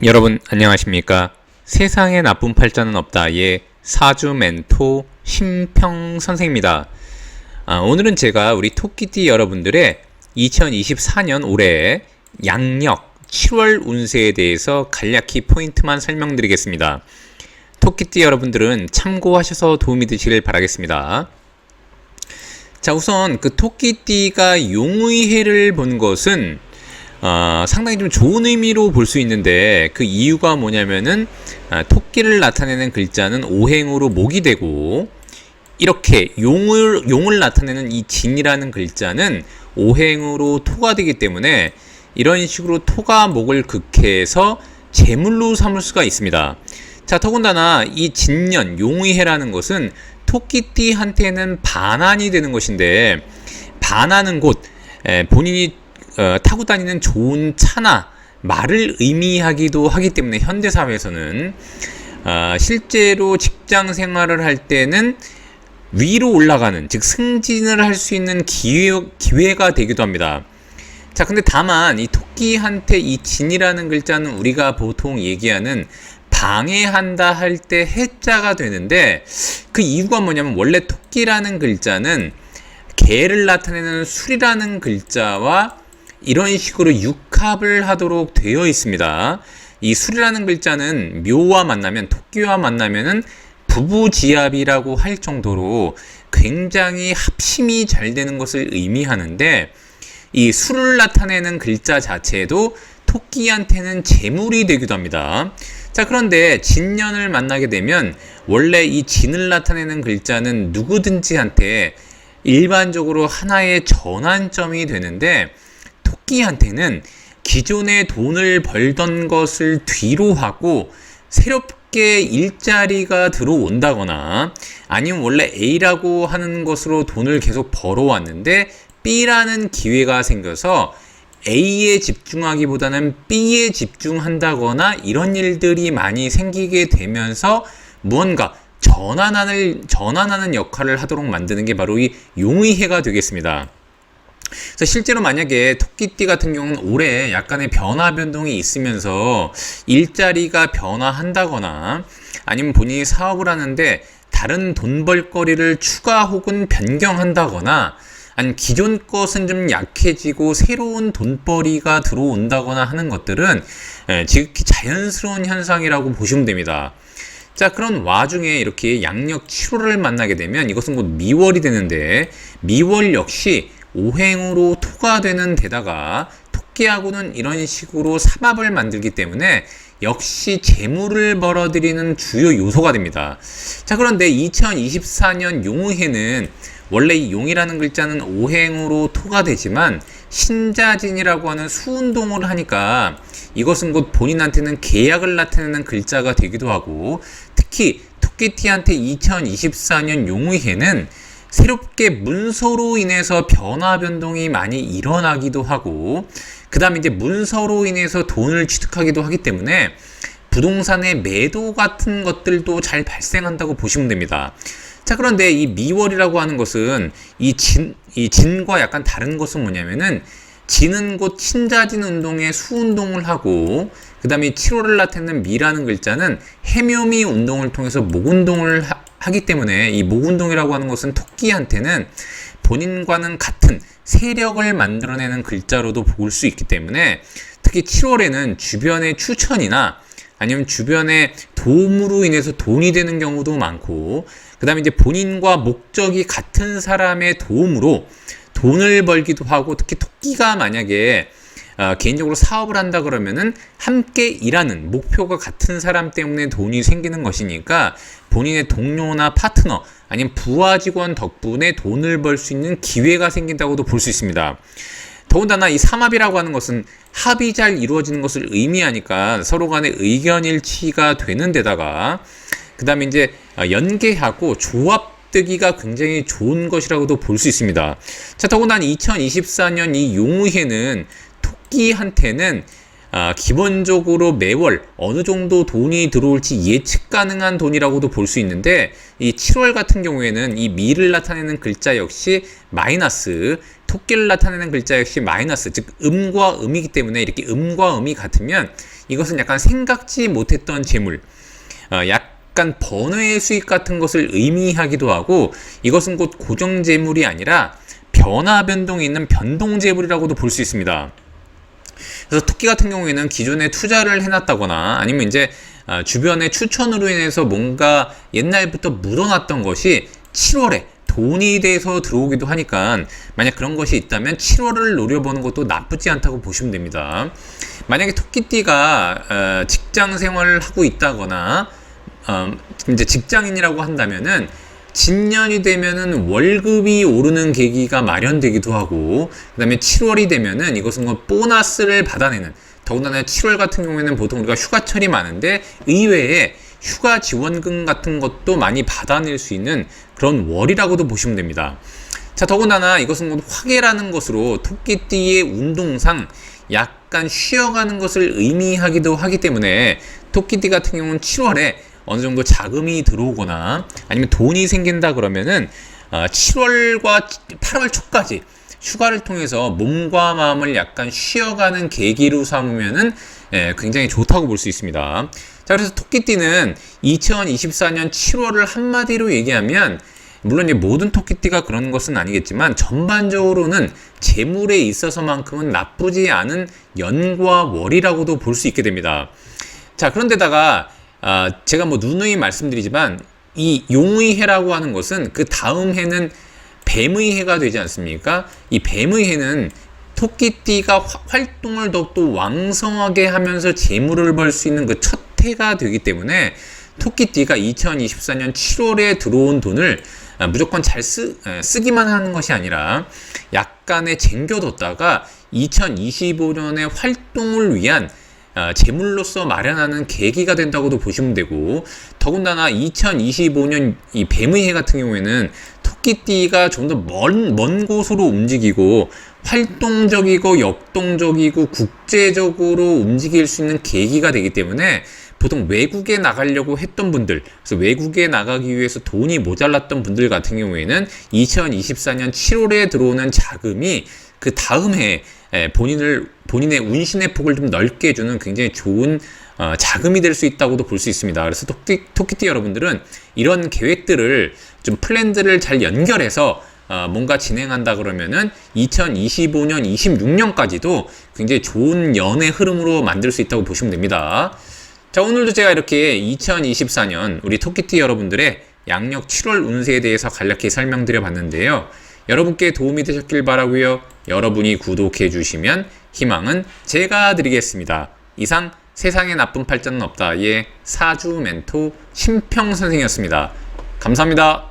여러분 안녕하십니까? 세상에 나쁜 팔자는 없다의 사주 멘토 심평 선생입니다. 오늘은 제가 우리 토끼띠 여러분들의 2024년 올해 양력 7월 운세에 대해서 간략히 포인트만 설명드리겠습니다. 토끼띠 여러분들은 참고하셔서 도움이 되시길 바라겠습니다. 자, 우선 그 토끼띠가 용의 해를 본 것은 상당히 좀 좋은 의미로 볼 수 있는데, 그 이유가 뭐냐면은 토끼를 나타내는 글자는 오행으로 목이 되고, 이렇게 용을 나타내는 이 진이라는 글자는 오행으로 토가 되기 때문에 이런 식으로 토가 목을 극해서 제물로 삼을 수가 있습니다. 자, 더군다나 이 진년 용의해라는 것은 토끼띠한테는 반환이 되는 것인데, 반환은 곧 본인이 타고 다니는 좋은 차나 말을 의미하기도 하기 때문에 현대사회에서는 실제로 직장 생활을 할 때는 위로 올라가는, 즉 승진을 할 수 있는 기회가 되기도 합니다. 자, 근데 다만 이 토끼한테 이 진이라는 글자는 우리가 보통 얘기하는 방해한다 할 때 해자가 되는데, 그 이유가 뭐냐면 원래 토끼라는 글자는 개를 나타내는 술이라는 글자와 이런 식으로 육합을 하도록 되어 있습니다. 이 술이라는 글자는 묘와 만나면, 토끼와 만나면은 부부지합이라고 할 정도로 굉장히 합심이 잘 되는 것을 의미하는데, 이 술을 나타내는 글자 자체도 토끼한테는 재물이 되기도 합니다. 자, 그런데 진년을 만나게 되면 원래 이 진을 나타내는 글자는 누구든지한테 일반적으로 하나의 전환점이 되는데, 토끼한테는 기존에 돈을 벌던 것을 뒤로 하고 새롭게 일자리가 들어온다거나, 아니면 원래 A라고 하는 것으로 돈을 계속 벌어왔는데 B라는 기회가 생겨서 A에 집중하기보다는 B에 집중한다거나, 이런 일들이 많이 생기게 되면서 무언가 전환하는 역할을 하도록 만드는 게 바로 이 용의해가 되겠습니다. 그래서 실제로 만약에 토끼띠 같은 경우는 올해 약간의 변화 변동이 있으면서 일자리가 변화한다거나, 아니면 본인이 사업을 하는데 다른 돈 벌거리를 추가 혹은 변경한다거나, 아니면 기존 것은 좀 약해지고 새로운 돈벌이가 들어온다거나 하는 것들은 지극히 자연스러운 현상이라고 보시면 됩니다. 자, 그런 와중에 이렇게 양력 7월을 만나게 되면 이것은 곧 미월이 되는데, 미월 역시 오행으로 토가 되는 데다가 토끼하고는 이런 식으로 삼합을 만들기 때문에 역시 재물을 벌어들이는 주요 요소가 됩니다. 자, 그런데 2024년 용의해는 원래 이 용이라는 글자는 오행으로 토가 되지만 신자진이라고 하는 수운동을 하니까 이것은 곧 본인한테는 계약을 나타내는 글자가 되기도 하고, 특히 토끼띠한테 2024년 용의해는 새롭게 문서로 인해서 변화 변동이 많이 일어나기도 하고, 그 다음에 이제 문서로 인해서 돈을 취득하기도 하기 때문에 부동산의 매도 같은 것들도 잘 발생한다고 보시면 됩니다. 자, 그런데 이 미월이라고 하는 것은 이 진과 약간 다른 것은 뭐냐면은, 진은 곧 신자진 운동에 수운동을 하고, 그 다음에 7월을 나타내는 미라는 글자는 해묘미 운동을 통해서 목운동을 하기 때문에 이 목운동이라고 하는 것은 토끼한테는 본인과는 같은 세력을 만들어내는 글자로도 볼 수 있기 때문에, 특히 7월에는 주변의 추천이나 아니면 주변의 도움으로 인해서 돈이 되는 경우도 많고, 그 다음에 이제 본인과 목적이 같은 사람의 도움으로 돈을 벌기도 하고, 특히 토끼가 만약에 개인적으로 사업을 한다 그러면은 함께 일하는 목표가 같은 사람 때문에 돈이 생기는 것이니까 본인의 동료나 파트너 아니면 부하 직원 덕분에 돈을 벌 수 있는 기회가 생긴다고도 볼 수 있습니다. 더군다나 이 삼합이라고 하는 것은 합이 잘 이루어지는 것을 의미하니까 서로 간의 의견 일치가 되는 데다가, 그 다음에 이제 연계하고 조합되기가 굉장히 좋은 것이라고도 볼 수 있습니다. 자, 더군다나 2024년 이 용의해는 토끼한테는 기본적으로 매월 어느 정도 돈이 들어올지 예측 가능한 돈이라고도 볼 수 있는데, 이 7월 같은 경우에는 이 미를 나타내는 글자 역시 마이너스, 토끼를 나타내는 글자 역시 마이너스, 즉 음과 음이기 때문에 이렇게 음과 음이 같으면 이것은 약간 생각지 못했던 재물, 약간 번외의 수익 같은 것을 의미하기도 하고, 이것은 곧 고정 재물이 아니라 변화 변동이 있는 변동 재물이라고도 볼 수 있습니다. 그래서 토끼 같은 경우에는 기존에 투자를 해놨다거나 아니면 이제 주변의 추천으로 인해서 뭔가 옛날부터 묻어놨던 것이 7월에 돈이 돼서 들어오기도 하니까, 만약 그런 것이 있다면 7월을 노려보는 것도 나쁘지 않다고 보시면 됩니다. 만약에 토끼띠가 직장 생활을 하고 있다거나 이제 직장인이라고 한다면은 진년이 되면은 월급이 오르는 계기가 마련되기도 하고, 그 다음에 7월이 되면은 이것은 뭐 보너스를 받아내는, 더군다나 7월 같은 경우에는 보통 우리가 휴가철이 많은데 의외에 휴가 지원금 같은 것도 많이 받아낼 수 있는 그런 월이라고도 보시면 됩니다. 자, 더군다나 이것은 뭐 화계라는 것으로 토끼띠의 운동상 약간 쉬어가는 것을 의미하기도 하기 때문에 토끼띠 같은 경우는 7월에 어느 정도 자금이 들어오거나 아니면 돈이 생긴다 그러면은 7월과 8월 초까지 휴가를 통해서 몸과 마음을 약간 쉬어가는 계기로 삼으면은 굉장히 좋다고 볼 수 있습니다. 자, 그래서 토끼띠는 2024년 7월을 한마디로 얘기하면, 물론 이제 모든 토끼띠가 그런 것은 아니겠지만 전반적으로는 재물에 있어서만큼은 나쁘지 않은 연과 월이라고도 볼 수 있게 됩니다. 자, 그런데다가 제가 뭐 누누이 말씀드리지만 이 용의 해라고 하는 것은 그 다음 해는 뱀의 해가 되지 않습니까? 이 뱀의 해는 토끼띠가 활동을 더욱더 왕성하게 하면서 재물을 벌 수 있는 그 첫 해가 되기 때문에 토끼띠가 2024년 7월에 들어온 돈을 무조건 잘 쓰기만 하는 것이 아니라 약간의 쟁겨뒀다가 2025년의 활동을 위한 재물로서 마련하는 계기가 된다고도 보시면 되고, 더군다나 2025년 이 뱀의 해 같은 경우에는 토끼띠가 좀 더 먼 곳으로 움직이고 활동적이고 역동적이고 국제적으로 움직일 수 있는 계기가 되기 때문에 보통 외국에 나가려고 했던 분들, 그래서 외국에 나가기 위해서 돈이 모자랐던 분들 같은 경우에는 2024년 7월에 들어오는 자금이 그 다음 해에 본인의 운신의 폭을 좀 넓게 해주는 굉장히 좋은 자금이 될 수 있다고도 볼 수 있습니다. 그래서 토끼띠 여러분들은 이런 계획들을 좀 플랜들을 잘 연결해서 뭔가 진행한다 그러면은 2025년, 26년까지도 굉장히 좋은 연의 흐름으로 만들 수 있다고 보시면 됩니다. 자, 오늘도 제가 이렇게 2024년 우리 토끼띠 여러분들의 양력 7월 운세에 대해서 간략히 설명드려 봤는데요. 여러분께 도움이 되셨길 바라고요. 여러분이 구독해 주시면 희망은 제가 드리겠습니다. 이상 세상에 나쁜 팔자는 없다의 사주 멘토 심평 선생이었습니다. 감사합니다.